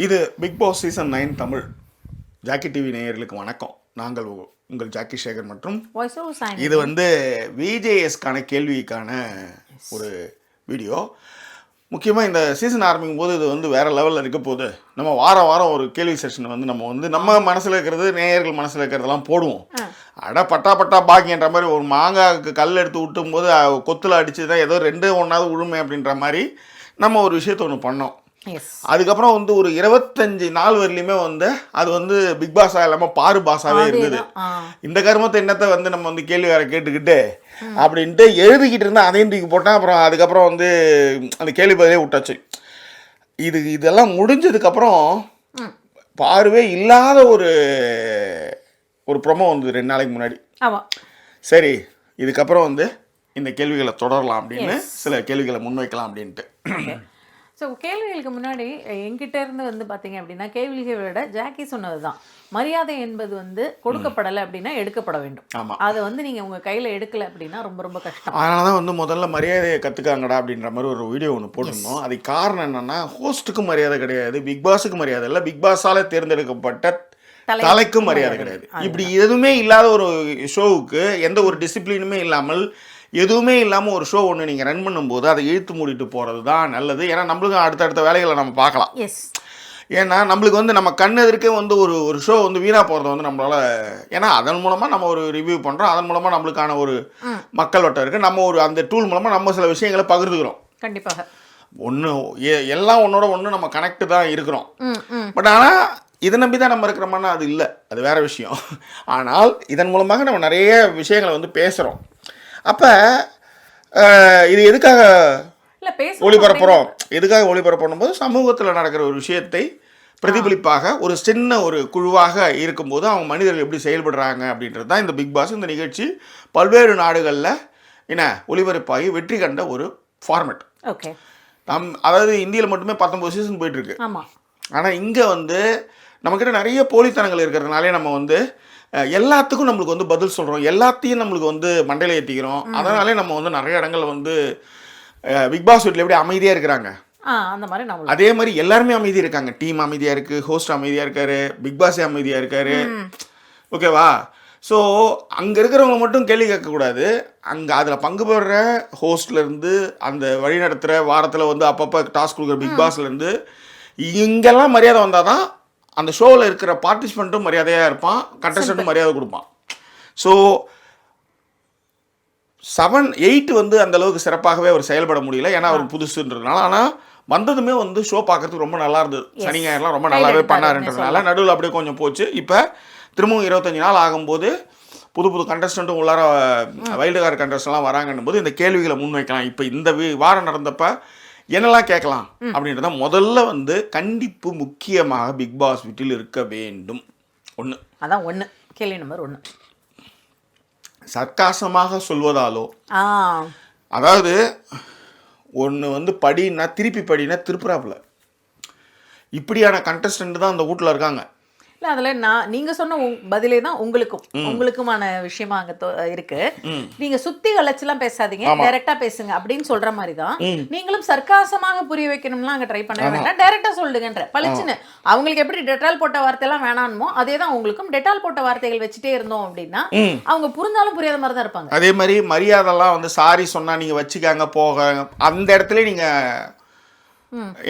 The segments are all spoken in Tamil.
இது Bigg Boss season 9 Tamil Jackie TV நேயர்களுக்கு வணக்கம். நாங்கள் உங்கள் ஜாக்கி சேகர் மற்றும் இது விஜேஎஸ்கான கேள்விக்கான ஒரு வீடியோ. முக்கியமாக இந்த சீசன் ஆரம்பிக்கும் போது இது வேறு லெவலில் இருக்க போது நம்ம வாரம் ஒரு கேள்வி செஷன் நம்ம மனசில் இருக்கிறது நேயர்கள் மனசில் இருக்கிறதெல்லாம் போடுவோம். பட்டா பாக்கின்ற மாதிரி ஒரு மாங்காய்க்கு கல் எடுத்து விட்டும் போது கொத்தில் அடிச்சு தான் ஏதோ 2-1 உழுமை அப்படின்ற மாதிரி நம்ம ஒரு விஷயத்த ஒன்று பண்ணோம். அதுக்கப்புறம் ஒரு 25 நாள் வரலையுமே அது பிக் பாஸா இல்லாமல் பாரு பாஸாவே இருந்தது. இந்த கருமத்தை என்னத்தை நம்ம கேள்வி வேற கேட்டுக்கிட்டு அப்படின்ட்டு எழுதிக்கிட்டு இருந்தா அதையும் தூக்கி போட்டேன். அப்புறம் அதுக்கப்புறம் அந்த கேள்வி பதிலே விட்டாச்சு. இதெல்லாம் முடிஞ்சதுக்கப்புறம் பாருவே இல்லாத ஒரு ப்ரொமோ 2 நாளைக்கு முன்னாடி. சரி, இதுக்கப்புறம் இந்த கேள்விகளை தொடரலாம் அப்படின்னு சில கேள்விகளை முன்வைக்கலாம் அப்படின்ட்டு. ஸோ கேள்விகளுக்கு முன்னாடி என்கிட்ட இருந்து பார்த்தீங்க அப்படின்னா கேள்விகளை விட ஜாக்கி சொன்னது தான், மரியாதை என்பது கொடுக்கப்படலை அப்படின்னா எடுக்கப்பட வேண்டும். ஆமாம், அதை நீங்கள் உங்கள் கையில் எடுக்கலை அப்படின்னா ரொம்ப ரொம்ப கஷ்டம். அதனால தான் முதல்ல மரியாதையை கற்றுக்காங்கடா அப்படின்ற மாதிரி ஒரு வீடியோ ஒன்று போட்டிருந்தோம். அதுக்கு காரணம் என்னென்னா, ஹோஸ்ட்டுக்கு மரியாதை கிடையாது, பிக் பாஸுக்கு மரியாதை இல்லை, பிக் பாஸால் தேர்ந்தெடுக்கப்பட்ட தலைக்கும் மரியாதை கிடையாது. இப்படி எதுவுமே இல்லாத ஒரு ஷோவுக்கு எந்த ஒரு டிசிப்ளினுமே இல்லாமல் எதுவுமே இல்லாமல் ஒரு ஷோ ஒன்று நீங்கள் ரன் பண்ணும்போது அதை இழுத்து மூடிட்டு போகிறது தான் நல்லது. ஏன்னா நம்மளுக்கும் அடுத்தடுத்த வேலைகளை நம்ம பார்க்கலாம். ஏன்னா நம்மளுக்கு நம்ம கண் எதிர்க்கே ஒரு ஷோ வீணாக போகிறத நம்மளால், ஏன்னா அதன் மூலமாக நம்ம ஒரு ரிவ்யூ பண்ணுறோம், அதன் மூலமாக நம்மளுக்கான ஒரு மக்கள் வட்டம் இருக்குது, நம்ம அந்த டூல் மூலமாக நம்ம சில விஷயங்களை பகிர்ந்துக்கிறோம். கண்டிப்பாக எல்லாம் ஒன்று நம்ம கனெக்ட் தான் இருக்கிறோம். பட் ஆனால் இதை நம்பி தான் நம்ம இருக்கிறோம்னா அது இல்லை, அது வேறு விஷயம். ஆனால் இதன் மூலமாக நம்ம நிறைய விஷயங்களை பேசுகிறோம். அப்போ இது எதுக்காக ஒளிபரப்புகிறோம், எதுக்காக ஒளிபரப்பும் போது சமூகத்தில் நடக்கிற ஒரு விஷயத்தை பிரதிபலிப்பாக ஒரு சின்ன ஒரு குழுவாக இருக்கும்போது அவங்க மனிதர்கள் எப்படி செயல்படுறாங்க அப்படின்றது தான் இந்த பிக் பாஸ். இந்த நிகழ்ச்சி பல்வேறு நாடுகளில் ஒளிபரப்பாகி வெற்றி கண்ட ஒரு ஃபார்மேட். ஓகே, அதாவது இந்தியாவில் மட்டுமே 19 சீசன் போயிட்டுருக்கு. ஆனால் இங்கே நம்மக்கிட்ட நிறைய போலித்தனங்கள் இருக்கிறதுனாலே நம்ம எல்லாத்துக்கும் நம்மளுக்கு பதில் சொல்கிறோம், எல்லாத்தையும் நம்மளுக்கு மண்டையில் ஏற்றிக்கிறோம். அதனாலே நம்ம நிறைய இடங்கள் பிக் பாஸ் வீட்டில் எப்படி அமைதியாக இருக்கிறாங்க அந்த மாதிரி அதே மாதிரி எல்லாருமே அமைதியாக இருக்காங்க. டீம் அமைதியாக இருக்குது, ஹோஸ்ட் அமைதியாக இருக்காரு, பிக் பாஸே அமைதியாக இருக்காரு. ஓகேவா? ஸோ அங்கே இருக்கிறவங்க மட்டும் கேள்வி கேட்கக்கூடாது. அங்கே அதில் பங்கு பெறுற ஹோஸ்ட்லேருந்து அந்த வழி நடத்துகிற வாரத்தில் அப்பப்போ டாஸ்க் கொடுக்குற பிக் பாஸ்லேருந்து இங்கெல்லாம் மரியாதை வந்தால் தான் அந்த ஷோவில் இருக்கிற பார்ட்டிசிபெண்ட்டும் மரியாதையாக இருப்பான், கண்டஸ்டண்ட்டும் மரியாதை கொடுப்பான். ஸோ 7, 8 அந்த அளவுக்கு சிறப்பாகவே அவர் செயல்பட முடியல, ஏன்னா அவர் புதுசுன்றதுனால. ஆனால் வந்ததுமே ஷோ பார்க்கறதுக்கு ரொம்ப நல்லா இருந்தது. சனி ஞாயிறுலாம் ரொம்ப நல்லாவே பண்ணாருன்றதுனால நடுவில் அப்படியே கொஞ்சம் போச்சு. இப்போ திரும்பவும் 25 நாள் ஆகும்போது புது கண்டஸ்டண்ட்டும் உள்ளார வைல்டு கார்டு கண்டஸ்டன்ட்லாம் வராங்கன்னும் போது இந்த கேள்விகளை முன்வைக்கலாம். இப்போ இந்த வாரம் நடந்தப்போ என்னெல்லாம் கேட்கலாம் அப்படின்றத முதல்ல கண்டிப்பு முக்கியமாக பிக் பாஸ் வீட்டில் இருக்க வேண்டும். அதான் கேள்வி நம்பர் 1. சர்க்காசமாக சொல்வதாலோ, அதாவது ஒன்று படின்னா திருப்பி படினா திருப்புறாப்புல, இப்படியான கண்டஸ்டன்ட் தான் அந்த வீட்டில் இருக்காங்க. இல்லை, அதில் நீங்கள் சொன்ன பதிலே தான் உங்களுக்குமான விஷயமா அங்கே இருக்கு. நீங்கள் சுற்றி கலைச்செல்லாம் பேசாதீங்க, டைரெக்டாக பேசுங்க அப்படின்னு சொல்கிற மாதிரி தான் நீங்களும் சர்க்காசமாக புரிய வைக்கணும்லாம் அங்கே ட்ரை பண்ண வேண்டாம், டைரெக்டாக சொல்லுங்கன்ற பளிச்சுன்னு. அவங்களுக்கு எப்படி டெட்டால் போட்ட வார்த்தையெல்லாம் வேணாமோ அதே தான் உங்களுக்கும். டெட்டால் போட்ட வார்த்தைகள் வச்சுட்டே இருந்தோம் அப்படின்னா அவங்க புரிஞ்சாலும் புரியாத மாதிரி தான் இருப்பாங்க. அதே மாதிரி மரியாதைலாம் சாரி சொன்னால் நீங்கள் வச்சுக்காங்க போக, அந்த இடத்துல நீங்கள்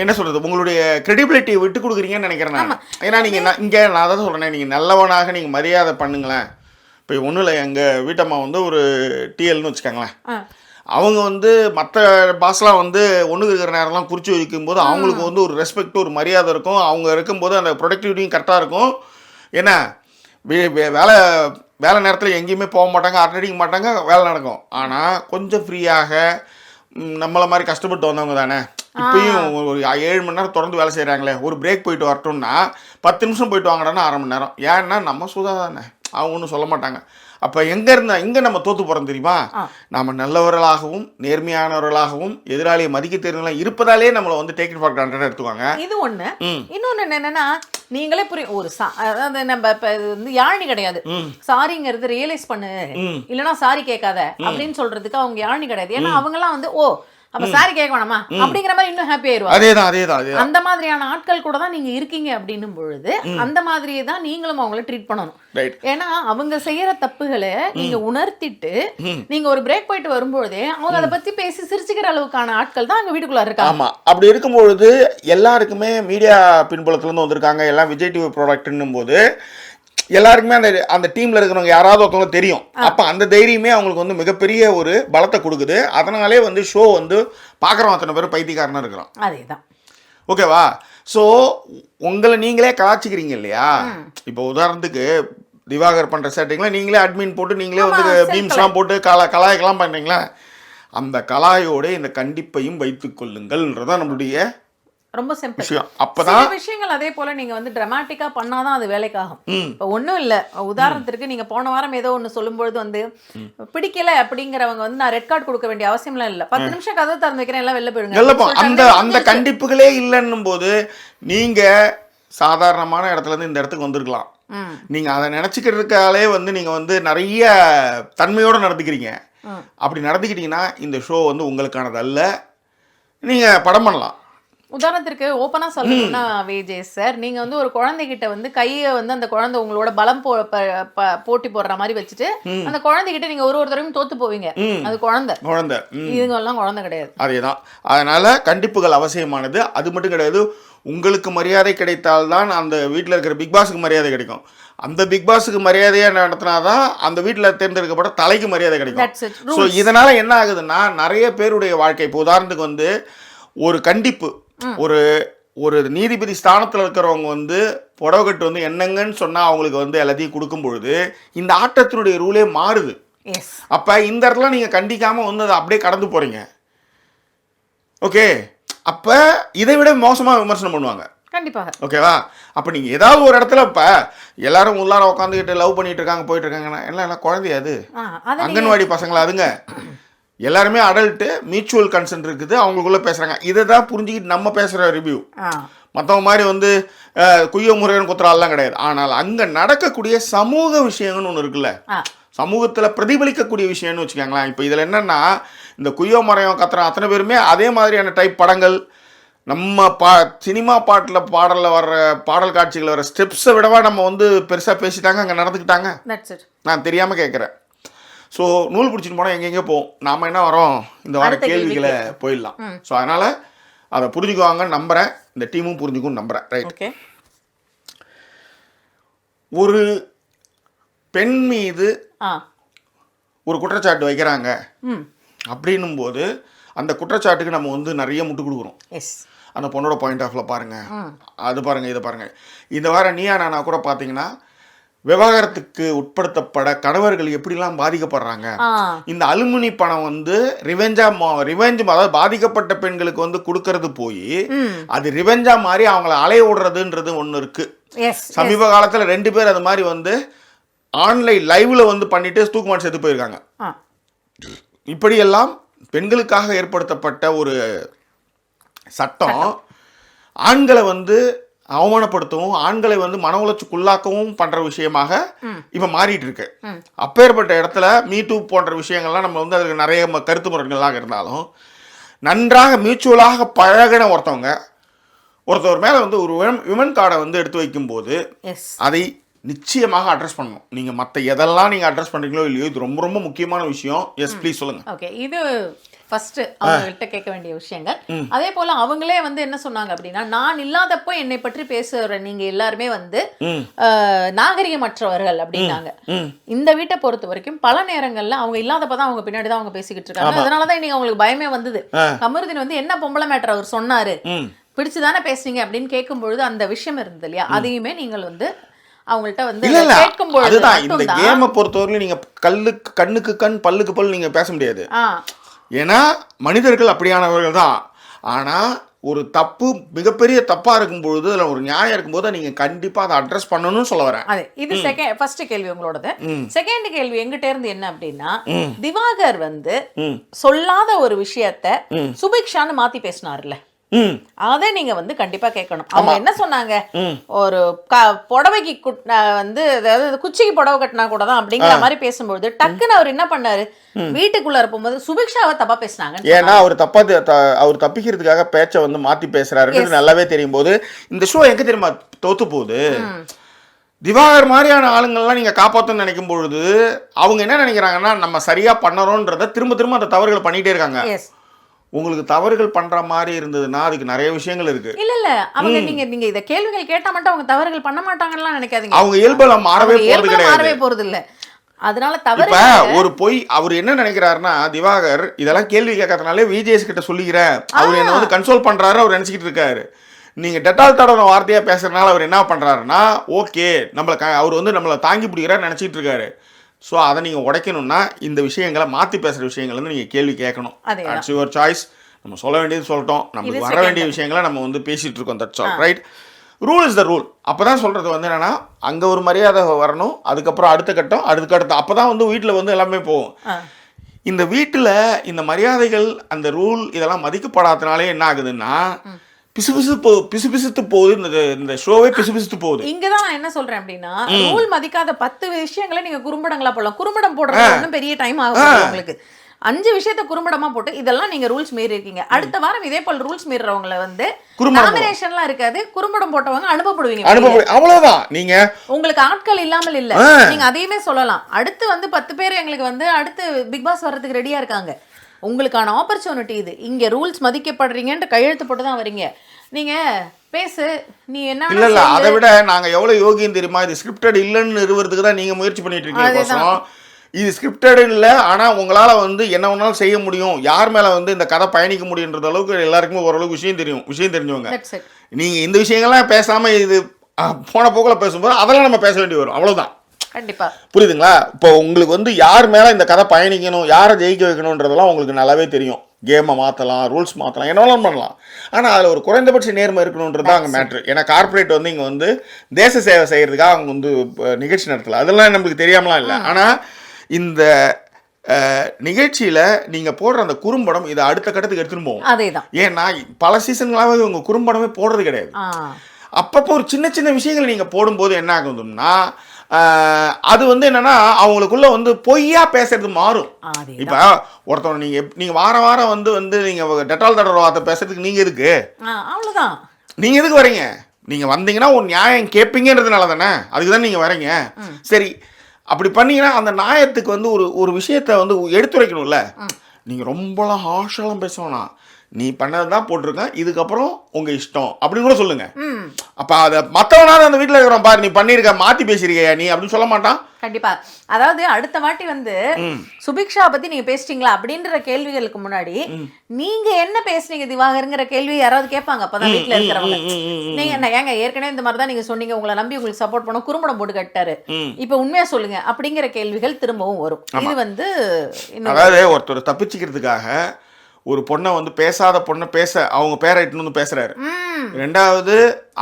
என்ன சொல்றது, உங்களுடைய கிரெடிபிலிட்டியை விட்டு கொடுக்குறீங்கன்னு நினைக்கிறேன் நான். ஏன்னா நீங்கள் இங்கே நான் தான் சொல்கிறேன், நீங்கள் நல்லவனாக நீங்கள் மரியாதை பண்ணுங்களேன். இப்போ ஒன்றும் இல்லை, எங்கள் வீட்டம்மா ஒரு டிஎல்னு வச்சுக்காங்களேன், அவங்க மற்ற பாஸ்லாம் ஒன்றுக்கு இருக்கிற நேரம்லாம் குறித்து வைக்கும்போது அவங்களுக்கு ஒரு ரெஸ்பெக்ட், ஒரு மரியாதை இருக்கும். அவங்க இருக்கும்போது அந்த ப்ரொடக்டிவிட்டியும் கரெக்டாக இருக்கும். ஏன்னா வேலை நேரத்தில் எங்கேயுமே போக மாட்டாங்க, அட்டடிக்க மாட்டாங்க, வேலை நடக்கும். ஆனால் கொஞ்சம் ஃப்ரீயாக நம்மளை மாதிரி கஷ்டப்பட்டு வந்தவங்க தானே, இப்பயும் ஒரு 7 மணி நேரம் தொடர்ந்து வேலை செய்கிறாங்களே, ஒரு பிரேக் போயிட்டு வரட்டும்னா 10 நிமிஷம் போயிட்டு வாங்கடான்னா 1/2 மணி நேரம். ஏன்னா நம்ம சுதா தானே, அவங்க ஒன்றும் சொல்ல மாட்டாங்க. அப்போ எங்கே நம்ம தோற்று போகிறோம் தெரியுமா? நம்ம நல்லவர்களாகவும் நேர்மையானவர்களாகவும் எதிராளியை மதிக்க தெரிஞ்சவங்களாம் இருப்பதாலே நம்மளை டேக் இட் ஃபார் கிராண்டட் எடுத்துவாங்க. இது ஒன்று. இன்னொன்று என்னென்னா, நீங்களே புரியும், ஒரு அதாவது நம்ம இப்போ யாழ்னி கிடையாது, சாரிங்கிறது ரியலைஸ் பண்ணு இல்லைன்னா சாரி கேட்காத அப்படின்னு சொல்கிறதுக்கு அவங்க யாழ்னி கிடையாது. ஏன்னா அவங்கெல்லாம் ஓ அப்ப சாரி கேட்க வேணாமா அப்படிங்கிற மாதிரி இன்னும் ஹாப்பி ஆயிருவாங்க. அதேதான் அந்த மாதிரியான ஆட்கள் கூட தான் நீங்க இருக்கீங்க அப்படின்னும் பொழுது அந்த மாதிரியே தான் நீங்களும் அவங்கள ட்ரீட் பண்ணணும். ஏன்னா அவங்க செய்யற தப்புகளை நீங்க உணர்த்திட்டு நீங்க ஒரு பிரேக் போயிட்டு வரும்போதே அவங்க அதை பத்தி பேசி சிரிச்சுக்கிற அளவுக்கான ஆட்கள் தான் அங்க வீட்டுக்குள்ள இருக்காங்க. ஆமா, அப்படி இருக்கும்பொழுது எல்லாருக்குமே மீடியா பின்புலத்துல இருந்து வந்திருக்காங்க, எல்லாம் விஜய் டிவி ப்ராடக்ட்னும் போது எல்லாருக்குமே அந்த டீம்ல இருக்கிறவங்க யாராவது ஒருத்தவங்க தெரியும். அப்ப அந்த தைரியமே அவங்களுக்கு வந்து மிகப்பெரிய ஒரு பலத்தை கொடுக்குது. அதனாலே வந்து ஷோ வந்து பாக்குறவங்க அத்தனை பேர் பைத்தியக்காரனா இருக்கிறோம். அதேதான். ஓகேவா? ஸோ உங்களை நீங்களே கலாச்சிக்கிறீங்க இல்லையா? இப்போ உதாரணத்துக்கு திவாகர் பண்ற சேட்டிங்ல நீங்களே அட்மின் போட்டு நீங்களே வந்து பீம்ஸ்லாம் போட்டு கலாய்க்கெல்லாம் பண்றீங்களா? அந்த கலாயோட இந்த கண்டிப்பையும் வைத்துக் கொள்ளுங்கள்ன்றதான் நம்மளுடைய ரொம்ப சிம்பிள் விஷயம். அப்பதான் விஷயங்கள் அதே போல நீங்க வந்து டிராமாட்டிக்கா பண்ணாதான் அது வேலைக்காகும். இப்போ ஒன்றும் இல்லை, உதாரணத்திற்கு நீங்க போன வாரம் ஏதோ ஒன்று சொல்லும்பொழுது வந்து பிடிக்கல அப்படிங்கிறவங்க வந்து நான் ரெட் கார்டு கொடுக்க வேண்டிய அவசியம்லாம் இல்லை. 10 நிமிஷம் கதை திறந்து வைக்கிறேன், எல்லாம் வெளில போயிடுங்க. அந்த கண்டிப்புகளே இல்லைன்னும் போது நீங்க சாதாரணமான இடத்துல இருந்து இந்த இடத்துக்கு வந்திருக்கலாம். நீங்க அதை நினைச்சுக்கிறதுக்காலே வந்து நீங்க வந்து நிறைய தன்மையோட நடந்துக்கிறீங்க. அப்படி நடந்துக்கிட்டீங்கன்னா இந்த ஷோ வந்து உங்களுக்கானது அல்ல. நீங்க படம் பண்ணலாம். உதாரணத்திற்கு ஓப்பனா சொல்லணும்னா விஜய் சார், நீங்க வந்து ஒரு குழந்தைகிட்ட வந்து கையை வந்து அந்த குழந்தை உங்களோட பலம் போட்டி போடுற மாதிரி வச்சுட்டு அந்த குழந்தைகிட்ட நீங்க ஒரு தடவையும் தோத்து போவீங்க. அது குழந்தை இதுங்க எல்லாம் குழந்தை கிடையாது. அதேதான். அதனால கண்டிப்புகள் அவசியமானது. அது மட்டும் கிடையாது, உங்களுக்கு மரியாதை கிடைத்தால்தான் அந்த வீட்டில் இருக்கிற பிக் பாஸுக்கு மரியாதை கிடைக்கும். அந்த பிக் பாஸுக்கு மரியாதையாக நடத்தினாதான் அந்த வீட்டில் தேர்ந்தெடுக்கப்பட்ட தலைக்கு மரியாதை கிடைக்கும். ஸோ இதனால என்ன ஆகுதுன்னா நிறைய பேருடைய வாழ்க்கை, இப்போ உதாரணத்துக்கு வந்து ஒரு கண்டிப்பு, ஒரு நீதிபதி ஸ்தானத்தில் இருக்கிறவங்க வந்து புடவை கட்டு வந்து என்னங்கன்னு சொன்னால் அவங்களுக்கு வந்து எல்லாத்தையும் கொடுக்கும் பொழுது இந்த ஆட்டத்தினுடைய ரூலே மாறுது. அப்போ இந்த இடத்துல நீங்கள் கண்டிக்காமல் வந்து அதை அப்படியே கடந்து போகிறீங்க. ஓகே, அப்போ இதை விட மோசமாக விமர்சனம் பண்ணுவாங்க கண்டிப்பாக. ஓகேவா? அப்போ நீங்கள் ஏதாவது ஒரு இடத்துல இப்போ எல்லாரும் உள்ளார உட்காந்துக்கிட்டு லவ் பண்ணிட்டு இருக்காங்க, போயிட்டு இருக்காங்கன்னா எல்லாம் குழந்தையா? அது அங்கன்வாடி பசங்களா? அதுங்க எல்லாருமே அடல்ட்டு, மியூச்சுவல் கன்சென்ட் இருக்குது, அவங்களுக்குள்ள பேசுறாங்க. இதை தான் புரிஞ்சுக்கிட்டு நம்ம பேசுகிற ரிவ்யூ. மற்றவங்க மாதிரி வந்து குய்யோ முறையன் குத்துறாலாம் கிடையாது. ஆனால் அங்கே நடக்கக்கூடிய சமூக விஷயங்கள்னு ஒன்று இருக்குல்ல, சமூகத்தில் பிரதிபலிக்கக்கூடிய விஷயம்னு வச்சுக்கோங்களேன். இப்போ இதில் என்னென்னா இந்த குய்யோ முறையம் கத்துற அத்தனை பேருமே அதே மாதிரியான டைப் படங்கள், நம்ம சினிமா பாடலில் வர்ற பாடல் காட்சிகள் வர ஸ்டெப்ஸை விடவா நம்ம வந்து பெருசாக பேசிட்டாங்க, அங்கே நடந்துக்கிட்டாங்க. நான் தெரியாமல் கேட்குறேன். ஸோ நூல் பிடிச்சிட்டு போனால் எங்கெங்கே போவோம், நாம் என்ன வரோம், இந்த வார கேள்விகளை போயிடலாம். ஸோ அதனால் அதை புரிஞ்சுக்குவாங்கன்னு நம்புகிறேன், இந்த டீமும் புரிஞ்சுக்கும் நம்புகிறேன். ரைட். ஒரு பெண் மீது ஒரு குற்றச்சாட்டு வைக்கிறாங்க அப்படின்னும் போது அந்த குற்றச்சாட்டுக்கு நம்ம வந்து நிறைய முட்டு கொடுக்குறோம். அந்த பொண்ணோட பாயிண்ட் ஆஃப்ல பாருங்க, அது பாருங்க, இதை பாருங்க. இந்த வாரம் நீயா நானா கூட பார்த்தீங்கன்னா விவாகரத்துக்கு உட்படுத்தப்பட கணவர்கள் எப்படிலாம் பாதிக்கப்படுறாங்க. இந்த அலுமினி பணம் வந்து ரிவெஞ்ச், அதாவது பாதிக்கப்பட்ட பெண்களுக்கு வந்து கொடுக்கறது போய் அது ரிவெஞ்சா மாதிரி அவங்கள அலைய விடுறதுன்றது ஒன்று இருக்கு. சமீப காலத்துல 2 பேர் அது மாதிரி வந்து ஆன்லைன் லைவ்ல வந்து பண்ணிட்டு தூக்குமாட்டி செத்து போயிருக்காங்க. இப்படியெல்லாம் பெண்களுக்காக ஏற்படுத்தப்பட்ட ஒரு சட்டம் ஆண்களை வந்து அவமானப்படுத்தவும் ஆண்களை வந்து மன உளைச்சுக்குள்ளாக்கவும் பண்ற விஷயமாக இப்ப மாறிட்டு இருக்கு. அப்பேற்பட்ட இடத்துல மீ டூ போன்ற விஷயங்கள்லாம் நம்ம வந்து அதுக்கு நிறைய கருத்து முரண்களாக இருந்தாலும் நன்றாக மியூச்சுவலாக பழகின ஒருத்தவர் மேல வந்து ஒரு விமன் கார்டை வந்து எடுத்து வைக்கும் போது அதை நிச்சயமாக அட்ரஸ் பண்ணணும். நீங்க மற்ற எதெல்லாம் நீங்க அட்ரஸ் பண்றீங்களோ இல்லையோ, இது ரொம்ப ரொம்ப முக்கியமான விஷயம். எஸ் ப்ளீஸ் சொல்லுங்க. ஓகே, இது ஃபர்ஸ்ட் அவங்கள்ட்ட கேட்க வேண்டிய விஷயங்கள். அதே போல அவங்களே வந்து என்ன சொன்னாங்க அப்படின்னா, நான் இல்லாதப்போ என்னை பற்றி பேசுற நீங்க எல்லாருமே வந்து நாகரிகமற்றவர்கள் அப்படின்னாங்க. இந்த வீட்டை பொறுத்த வரைக்கும் பல நேரங்கள்ல அவங்க இல்லாதப்பதான் அவங்க பின்னாடி தான் அவங்க பேசிக்கிட்டு இருக்காங்க. அதனாலதான் இன்னைக்கு அவங்களுக்கு பயமே வந்தது. கமருதீன் வந்து என்ன பொம்பளை மேட்டர் அவர் சொன்னாரு, பிடிச்சுதானே பேசுனீங்க அப்படின்னு கேட்கும் பொழுது அந்த விஷயம் இருந்தது இல்லையா, அதையுமே நீங்கள் வந்து அவங்கள்ட்ட வந்து கேட்கும்போது அதுதான் இந்த கேமை பொறுத்தவரையிலும் நீங்க கண்ணுக்கு கண் பல்லுக்கு பல் நீங்க பேச முடியாது. ஏன்னா மனிதர்கள் அப்படியானவர்கள் தான். ஆனா ஒரு தப்பு மிகப்பெரிய தப்பா இருக்கும் பொழுது அதுல ஒரு நியாயம் இருக்கும்போது நீங்க கண்டிப்பா அதை அட்ரஸ் பண்ணணும்னு சொல்ல வரேன். அது இது ஃபர்ஸ்ட் கேள்வி உங்களோடது. செகண்ட் கேள்வி எங்கிட்ட இருந்து என்ன அப்படின்னா, திவாகர் வந்து சொல்லாத ஒரு விஷயத்த சுபிக்ஷான்னு மாத்தி பேசினார்ல. அதை நீங்க வந்து கண்டிப்பா கேட்கணும். அவங்க என்ன சொன்னாங்க, ஒரு புடவைக்கு வந்து அதாவது குச்சிக்கு புடவை கட்டினா கூட தான் அப்படிங்கிற மாதிரி பேசும்போது டக்குன்னு அவர் என்ன பண்ணாரு, வீட்டுக்குள்ள இருக்கும்போது சுபிக்ஷாவை தப்பா பேசினாங்க. ஏன்னா அவர் தப்பிக்கிறதுக்காக பேச்சை வந்து மாத்தி பேசுறாருன்றது நல்லாவே தெரியும் போது இந்த ஷோ எங்க தெரியுமா தோத்து போகுது. திவாகர் மாதிரியான ஆளுங்கள்லாம் நீங்கள் காப்பாற்றணும்னு நினைக்கும் பொழுது அவங்க என்ன நினைக்கிறாங்கன்னா நம்ம சரியாக பண்ணறோன்றதை திரும்ப திரும்ப அந்த தவறுகளை பண்ணிகிட்டே இருக்காங்க. உங்களுக்கு தவறுகள் பண்ற மாதிரி இருந்ததுன்னா அதுக்கு நிறைய விஷயங்கள் இருக்கு. இல்ல அவங்க நீங்க இத கேள்விகள் கேட்டா மட்டும் அவங்க தவறுகள் பண்ண மாட்டாங்கன்னு நினைக்காதீங்க. அவங்க இயல்புல மாறவே போறது இல்ல. அதனால தவறு ஒரு பொய். அவர் என்ன நினைக்கிறாருன்னா திவாகர் இதெல்லாம் கேள்வி கேட்கறதுனாலே விஜேஎஸ் கிட்ட சொல்லிக்கிறேன், அவர் என்ன வந்து கன்சோல் பண்றாரு அவர் நினைச்சிட்டு இருக்காரு. நீங்கள் டெட்டால் தடவை வார்த்தையாக பேசுறதுனால அவர் என்ன பண்ணுறாருன்னா ஓகே அவர் வந்து நம்மளை தாங்கி பிடிக்கிறாரு நினச்சிட்டு இருக்காரு. ஸோ அதை நீங்கள் உடைக்கணும்னா இந்த விஷயங்களை மாற்றி பேசுகிற விஷயங்கள் வந்து நீங்கள் கேள்வி கேட்கணும். That's your choice. நம்ம சொல்ல வேண்டியது சொல்லிட்டோம், நமக்கு வர வேண்டிய விஷயங்களை நம்ம வந்து பேசிகிட்டு இருக்கோம். That's all right. Rule is the rule. அப்போ தான் சொல்கிறது வந்து என்னென்னா அங்கே ஒரு மரியாதை வரணும், அதுக்கப்புறம் அடுத்த கட்டம் அடுத்த அப்போ தான் வந்து வீட்டில் வந்து எல்லாமே போகும். இந்த வீட்டில் இந்த மரியாதைகள் அந்த ரூல் இதெல்லாம் மதிக்கப்படாதனாலே என்ன ஆகுதுன்னா பிசுபிசுத்து போகுது. இந்த ஷோவே பிசுபிசுத்து போகுது. இங்கதான் நான் என்ன சொல்றேன் அப்படின்னா ரூல் மதிக்காத 10 விஷயங்களை நீங்க குறும்படங்களா போடலாம். குறும்படம் போடுறது ஒன்றும் பெரிய டைம் ஆகும் உங்களுக்கு. 5 விஷயத்த குறும்படமா போட்டு இதெல்லாம் நீங்க ரூல்ஸ் மீறி இருக்கீங்க. அடுத்த வாரம் இதே போல ரூல்ஸ் மீறவங்களை வந்து நாமினேஷன்லாம் இருக்காது, குறும்படம் போட்டவங்க அனுப்பப்படுவீங்க. அவ்வளவுதான். நீங்க உங்களுக்கு ஆட்கள் இல்லாமல் இல்ல, நீங்க அதையுமே சொல்லலாம். அடுத்து வந்து 10 பேர் எங்களுக்கு வந்து அடுத்து பிக் பாஸ் வர்றதுக்கு ரெடியா இருக்காங்க. உங்களுக்கான ஆப்பர்ச்சுனிட்டி இது. இங்க ரூல்ஸ் மதிக்கப்படுறீங்கன்ட்டு கையெழுத்து போட்டு தான் வரீங்க. நீங்க பேசு, நீ என்ன இல்ல அதை விட நாங்க எவ்வளவு யோகியம் தெரியுமா, இது ஸ்கிரிப்டட் இல்லைன்னு நிறுவறதுக்கு தான் நீங்க முயற்சி பண்ணிட்டு இருக்கீங்க. இது ஸ்கிரிப்டட் இல்லை, ஆனா உங்களால வந்து என்ன வேணாலும் செய்ய முடியும், யார் மேல வந்து இந்த கதை பயணிக்க முடியுன்ற அளவுக்கு எல்லாருக்குமே ஓரளவுக்கு விஷயம் தெரிஞ்சவங்க. நீங்க இந்த விஷயங்கள்லாம் பேசாம இது போன போக்கில் பேசும்போது அதெல்லாம் நம்ம பேச வேண்டி வரும். அவ்வளவுதான். கண்டிப்பா புரியுதுங்களா? இப்போ உங்களுக்கு வந்து யார் மேல இந்த கதை பயணிக்கணும், யாரை ஜெயிக்க வைக்கணுன்றதெல்லாம் உங்களுக்கு நல்லாவே தெரியும். கேமை மாற்றலாம், ரூல்ஸ் மாற்றலாம், என்னெல்லாம் பண்ணலாம். ஆனால் அதில் ஒரு குறைந்தபட்ச நேர்மை இருக்கணுன்றது தான் அங்கே மேட்ரு. ஏன்னா கார்பரேட் வந்து இங்கே வந்து தேச சேவை செய்கிறதுக்காக அவங்க வந்து நிகழ்ச்சி நடத்தலாம், அதெல்லாம் நம்மளுக்கு தெரியாமலாம் இல்லை. ஆனால் இந்த நிகழ்ச்சியில் நீங்கள் போடுற அந்த குறும்படம் இதை அடுத்த கட்டத்துக்கு எடுத்துகிட்டு போவோம். அதேதான். ஏன்னா பல சீசன்களாகவே உங்கள் குறும்படமே போடுறது கிடையாது. அப்பப்போ ஒரு சின்ன சின்ன விஷயங்கள் நீங்கள் போடும்போது என்ன ஆகுதுன்னா அது வந்து என்னன்னா அவங்களுக்குள்ள வந்து பொய்யா பேசுறது மாறும். இப்ப ஒருத்தவங்க நீங்க வாரம் வந்து நீங்க டெட்டால் தடவை வார்த்தை பேசுறதுக்கு நீங்க எதுக்கு? அவ்வளவுதான். நீங்க எதுக்கு வரீங்க? நீங்க வந்தீங்கன்னா ஒரு நியாயம் கேட்பீங்கன்றதுனால தானே, அதுக்கு தான் நீங்க வரீங்க. சரி, அப்படி பண்ணீங்கன்னா அந்த நியாயத்துக்கு வந்து ஒரு விஷயத்த வந்து எடுத்துரைக்கணும்ல. நீங்க ரொம்பலாம் ஹார்ஷெல்லாம் பேசணும்னா நீ பண்ணதான் போட்டிருக்கேன், இதுக்கப்புறம் உங்க இஷ்டம் அப்படின்னு கூட சொல்லுங்க. அப்ப அத மத்தவனாவது அந்த வீட்டுல இருக்கிறோம் பாரு, நீ பண்ணிருக்க மாத்தி பேசிருக்கியா நீ அப்படின்னு சொல்ல மாட்டான். கண்டிப்பா. அதாவது அடுத்த வாட்டி வந்து சுபிக்ஷா பத்தி நீங்க பேசிட்டீங்களா அப்படின்ற கேள்விகளுக்கு முன்னாடி நீங்க என்ன பேசுனீங்க திவாகருங்கிற கேள்வி யாராவது கேட்பாங்க. அப்பதான் வீட்டுல இருக்கிறவங்க நீங்க ஏங்க ஏற்கனவே இந்த மாதிரிதான் நீங்க சொன்னீங்க, உங்களை நம்பி உங்களுக்கு சப்போர்ட் பண்ண குறும்படம் போட்டு கட்டாரு, இப்ப உண்மையா சொல்லுங்க அப்படிங்கிற கேள்விகள் திரும்பவும் வரும். இது வந்து அதாவது ஒருத்தர் தப்பிச்சுக்கிறதுக்காக ஒரு பொண்ணை வந்து பேசாத பொண்ணை அவங்க பேரை எடுத்துன்னு வந்து பேசுறாரு. ரெண்டாவது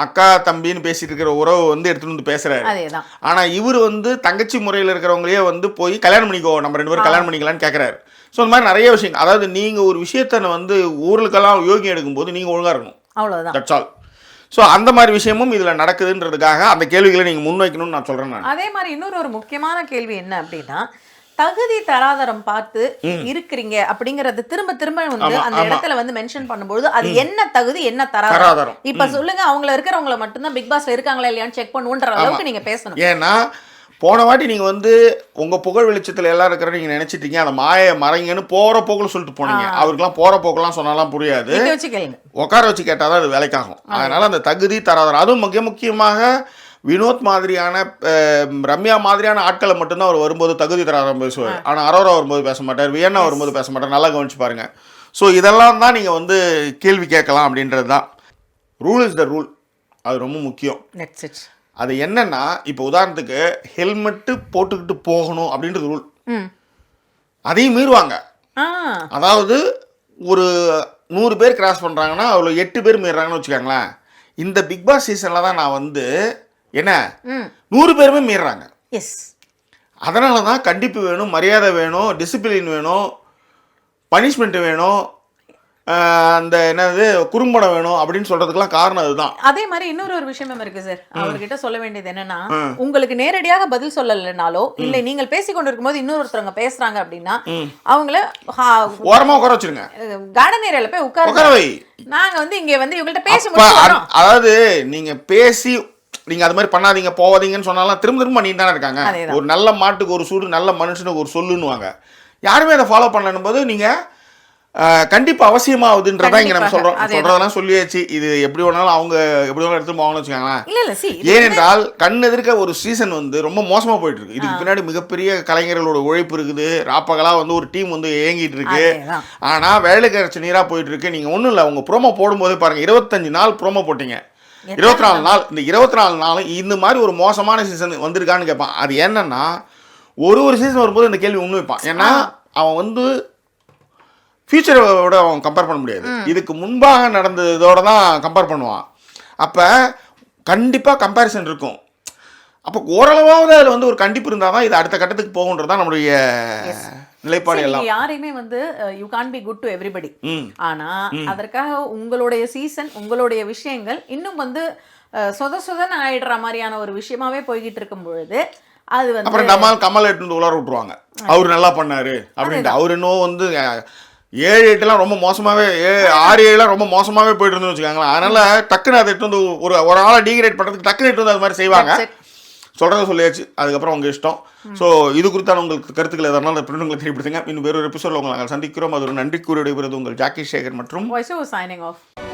அக்கா தம்பின்னு பேசிட்டு இருக்கிற உறவு வந்து எடுத்துட்டு வந்து பேசுறாரு. ஆனா இவர் வந்து தங்கச்சி முறையில் இருக்கிறவங்களே வந்து போய் கல்யாணம் பண்ணிக்கோ, நம்ம 2 பேரும் கல்யாணம் பண்ணிக்கலான்னு கேட்கறாரு. ஸோ இந்த மாதிரி நிறைய விஷயம். அதாவது நீங்க ஒரு விஷயத்த வந்து ஊருக்கெல்லாம் யோகி எடுக்கும்போது நீங்க ஒழுங்கா இருக்கணும். அவ்வளவுதான். That's all. ஸோ அந்த மாதிரி விஷயமும் இதுல நடக்குதுன்றதுக்காக அந்த கேள்விகளை நீங்க முன்வைக்கணும்னு நான் சொல்றேன். அதே மாதிரி இன்னொரு முக்கியமான கேள்வி என்ன அப்படின்னா, தகுதி தராதரம் பார்த்து இருக்கிறீங்க அப்படிங்கறது திரும்ப திரும்ப வந்து அந்த இடத்துல வந்து மென்ஷன் பண்ணும்போது அது என்ன தகுதி என்ன தராதரம். இப்ப சொல்லுங்க, அவங்கள இருக்கிறவங்கள மட்டும்தான் பிக் பாஸ்ல இருக்காங்களா இல்லையான்னு செக் பண்ணுன்ற அளவுக்கு நீங்க பேசணும். ஏன்னா போன வாட்டி நீங்க வந்து உங்க புகழ் வெளிச்சத்துல எல்லாம் இருக்கிற நீங்க நினைச்சிட்டீங்க, அந்த மாய மறைங்கன்னு போற போக்குல சொல்லிட்டு போனீங்க. அவருக்குலாம் போற போக்கெல்லாம் சொன்னாலாம் புரியாது, உட்கார வச்சு கேட்டாதான் அது வேலைக்காகும். அதனால அந்த தகுதி தராதரம், அதுவும் முக்கியமாக வினோத் மாதிரியான ரம்யா மாதிரியான ஆட்களை மட்டும்தான் அவர் வரும்போது தகுதி தராதரம் பேசுவார். ஆனால் அரோரா வரும்போது பேச மாட்டார், வியன்னா வரும்போது பேச மாட்டார். நல்லா கவனிச்சு பாருங்க. ஸோ இதெல்லாம் தான் நீங்கள் வந்து கேள்வி கேட்கலாம் அப்படின்றது தான். ரூல் இஸ் த ரூல், அது ரொம்ப முக்கியம். அது என்னன்னா இப்போ உதாரணத்துக்கு ஹெல்மெட்டு போட்டுக்கிட்டு போகணும் அப்படின்றது ரூல், அதையும் மீறுவாங்க. அதாவது ஒரு 100 பேர் கிராஸ் பண்ணுறாங்கன்னா அவ்வளோ 8 பேர் மீறாங்கன்னு வச்சுக்கோங்களேன். இந்த பிக் பாஸ் சீசனில் தான் நான் வந்து என்ன 100 பேருமே மீறாங்க. அதனால தான் கண்டிப்பு வேணும், மரியாதை வேணும், டிசிப்ளின் வேணும், பனிஷ்மெண்ட் வேணும், அந்த என்னது குறும்படம் வேணும் அப்படின்னு சொல்றதுக்கெல்லாம் காரணம் அதுதான். அதே மாதிரி இன்னொரு விஷயமும் இருக்கு சார். அவர்கிட்ட சொல்ல வேண்டியது என்னன்னா, உங்களுக்கு நேரடியாக பதில் சொல்லலைனாலோ இல்லை நீங்கள் பேசி கொண்டிருக்கும் போது இன்னொருத்தவங்க பேசுறாங்க அப்படின்னா அவங்கள ஓரமா உட்கார வச்சிருங்க, கார்டன் ஏரியால போய் உட்கார வை. நாங்க வந்து இங்க வந்து இவங்கள்ட்ட பேசி முடிச்சோம். அதாவது நீங்க பேசி நீங்க அது மாதிரி பண்ணாதீங்க போவாதீங்கன்னு சொன்னாலும் திரும்ப திரும்ப பண்ணிட்டு தானே இருக்காங்க. ஒரு நல்ல மாட்டுக்கு ஒரு சூடு, நல்ல மனுஷனுக்கு ஒரு சொல்லுன்னுவாங்க. யாருமே அதை ஃபாலோ பண்ணணும் போது நீங்க கண்டிப்பா அவசியமாகுதுன்றதான் இங்க நம்ம சொல்றோம். சொல்றதெல்லாம் சொல்லியாச்சு. இது எப்படி வேணாலும் அவங்க எப்படி வேணாலும் எடுத்து போவாங்கன்னு வச்சுக்காங்களேன். ஏனென்றால் கண் எதிர்க்க ஒரு சீசன் வந்து ரொம்ப மோசமா போயிட்டு இருக்கு. இதுக்கு பின்னாடி மிகப்பெரிய கலைஞர்களோட உழைப்பு இருக்குது. ராப்பகலா வந்து ஒரு டீம் வந்து இயங்கிட்டு இருக்கு. ஆனா வேலைக்கு அரைச்ச நீரா போயிட்டு இருக்கு. நீங்க ஒண்ணும் இல்ல, உங்க ப்ரோமோ போடும்போதே பாருங்க, 25 நாள் ப்ரோமோ போட்டீங்க, 24 நாள். இந்த 24 நாளும் இந்த மாதிரி ஒரு மோசமான சீசன் வந்திருக்கான்னு கேட்பான். அது என்னன்னா ஒரு சீசன் வரும்போது இந்த கேள்வி ஒண்ணு வைப்பான். ஏன்னா அவன் வந்து ஃபியூச்சரோட அவன் கம்பேர் பண்ண முடியாது. இதுக்கு முன்பாக நடந்ததோட தான் கம்பேர் பண்ணுவான். அப்போ கண்டிப்பாக கம்பேரிசன் இருக்கும். அப்போ ஓரளவாவது அதில் வந்து ஒரு கண்டிப்பு இருந்தால் தான் இது அடுத்த கட்டத்துக்கு போகுன்றது தான் நம்மளுடைய நிலைப்பாடு. எல்லாம் யாரையுமே வந்து you can be good to everybody. ஆனா அதற்காக உங்களுடைய சீசன், உங்களுடைய விஷயங்கள் இன்னும் வந்து சொதன்னு ஆயிடுற மாதிரியான ஒரு விஷயமாவே போய்கிட்டு இருக்கும் பொழுது அது வந்து அப்புறம் கமல் எடுத்து உலர விட்டுருவாங்க. அவர் நல்லா பண்ணாரு அப்படின்ட்டு. அவர் இன்னும் வந்து 7-8 ரொம்ப மோசமாகவே 6-7 ரொம்ப மோசமாகவே போயிட்டு இருந்துன்னு வச்சுக்காங்களேன். அதனால் டக்குன்னு அதை எடுத்து வந்து ஒரு ஆளை டீக்ரேட் பண்ணுறதுக்கு டக்குன்னு எடுத்து வந்து அது மாதிரி செய்வாங்க. சொல்கிறத சொல்லியாச்சு, அதுக்கப்புறம் உங்கள் இஷ்டம். ஸோ இது குறித்தான உங்களுக்கு கருத்துக்கள் எதனால அந்த பிரிண்டுங்களை தெரியப்படுத்துங்க. இன்னும் வேறொரு எபிசோடில் உங்களை நாங்கள் சந்திக்கிறோம். அது ஒரு நன்றி கூறி விடைபெறுவது உங்கள் ஜாக்கி சேகர் மற்றும் signing off.